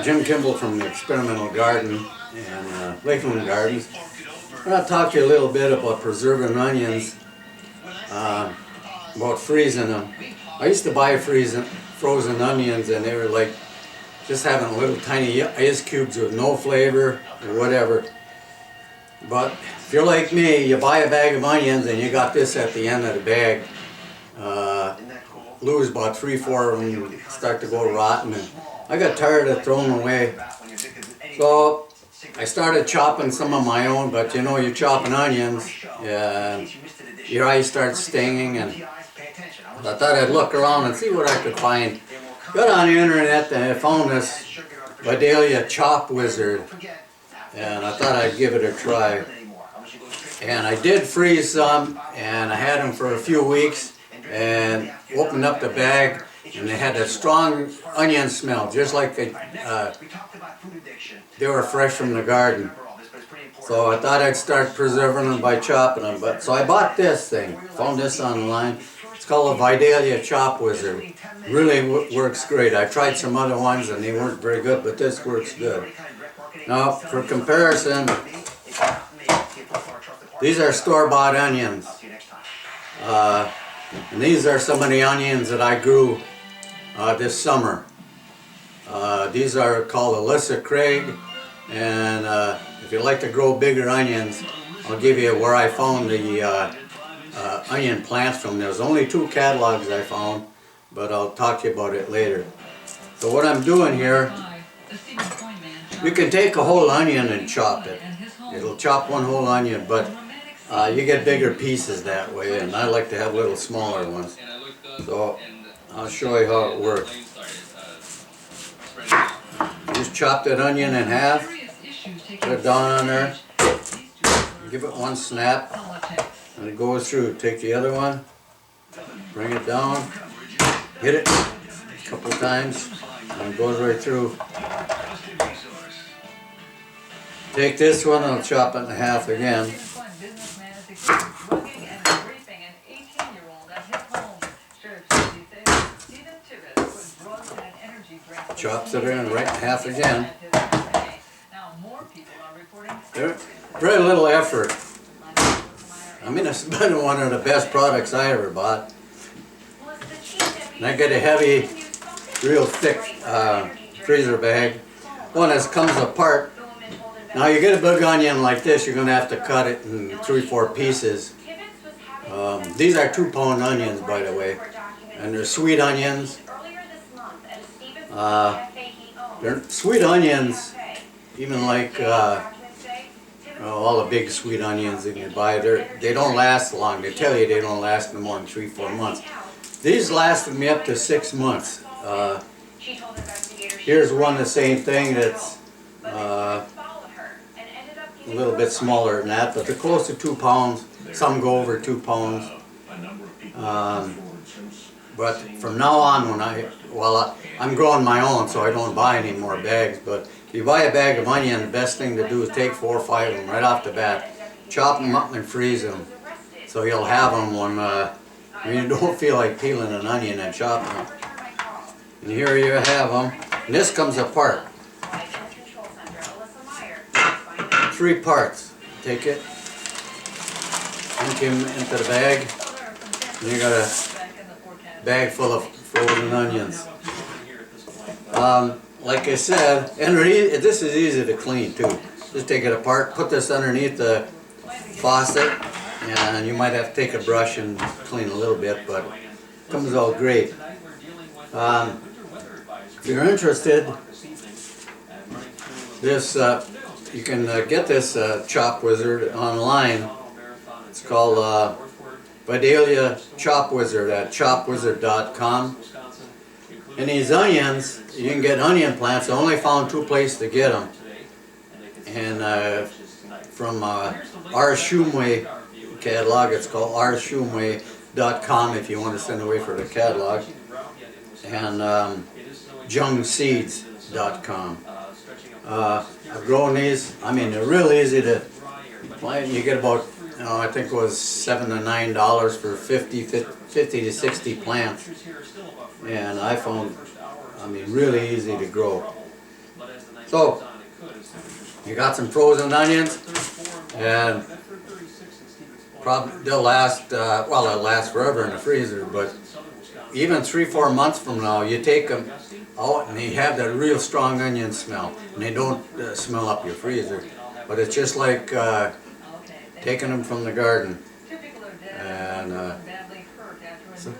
Jim Kimball from the Experimental Garden and Lakeland Gardens. I'm going to talk to you a little bit about preserving onions, about freezing them. I used to buy frozen onions, and they were like just having little tiny ice cubes with no flavor or whatever. But if you're like me, you buy a bag of onions and you got this at the end of the bag. Lose about 3-4 of them, start to go rotten, and I got tired of throwing them away. So I started chopping some of my own, but you know, you're chopping onions, your eyes start stinging, and I thought I'd look around and see what I could find. Got on the internet and I found this Vidalia chop wizard, and I thought I'd give it a try. And I did freeze some, and I had them for a few weeks, and opened up the bag, and they had a strong onion smell, just like they were fresh from the garden. So I thought I'd start preserving them by chopping them. So I bought this thing, found this online. It's called a Vidalia Chop Wizard. Really works great. I tried some other ones and they weren't very good, but this works good. Now, for comparison, these are store-bought onions. And these are some of the onions that I grew this summer. These are called Alyssa Craig, and if you'd like to grow bigger onions, I'll give you where I found the onion plants from. There's only 2 catalogs I found, but I'll talk to you about it later. So what I'm doing here, you can take a whole onion and chop it. It'll chop one whole onion, but you get bigger pieces that way, and I like to have little smaller ones. So I'll show you how it works. Just chop that onion in half, put it down on there, give it one snap, and it goes through. Take the other one, bring it down, hit it a couple times, and it goes right through. Take this one and I'll chop it in half again. Chops it in right in half again. Very little effort. I mean, it's been one of the best products I ever bought. And I get a heavy, real thick freezer bag. One that comes apart. Now you get a big onion like this, you're going to have to cut it in 3-4 pieces. These are 2-pound onions, by the way, and they're sweet onions. They're sweet onions, even like all the big sweet onions that you buy. They don't last long. They tell you they don't last no more than 3-4 months. These lasted me up to 6 months. Here's one the same thing that's a little bit smaller than that, but they're close to 2 pounds. Some go over 2 pounds. But from now on, I'm growing my own, so I don't buy any more bags. But if you buy a bag of onion, the best thing to do is take 4 or 5 of them right off the bat, chop them up and freeze them, so you'll have them when you don't feel like peeling an onion and chopping them. And here you have them. And this comes apart. 3 parts. Take it, empty them into the bag, and you got a bag full of frozen onions. Like I said, and this is easy to clean too. Just take it apart, put this underneath the faucet, and you might have to take a brush and clean a little bit, but it comes out great. If you're interested, you can get this chop wizard online. It's called Vidalia Chop Wizard at chopwizard.com. And these onions, you can get onion plants. I only found 2 places to get them. And from R. Shumway catalog, it's called rshumway.com if you want to send away for the catalog. And jungseeds.com. I've grown these. I mean, they're real easy to plant. You get about, I think it was $7 to $9 for 50 to 60 plants. And I found, really easy to grow. So you got some frozen onions, and probably they'll last, well, they'll last forever in the freezer, but even 3-4 months from now, you take them out and they have that real strong onion smell, and they don't smell up your freezer. But it's just like taking them from the garden. And so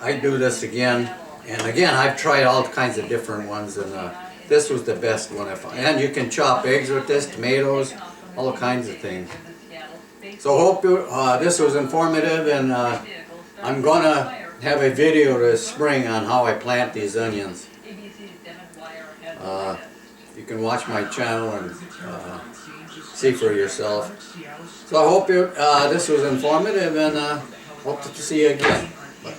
I do this again and again. I've tried all kinds of different ones, and this was the best one I found. And you can chop eggs with this, tomatoes, all kinds of things. So hope this was informative, and I'm gonna have a video this spring on how I plant these onions. You can watch my channel and see for yourself. So I hope this was informative, and hope to see you again. Bye.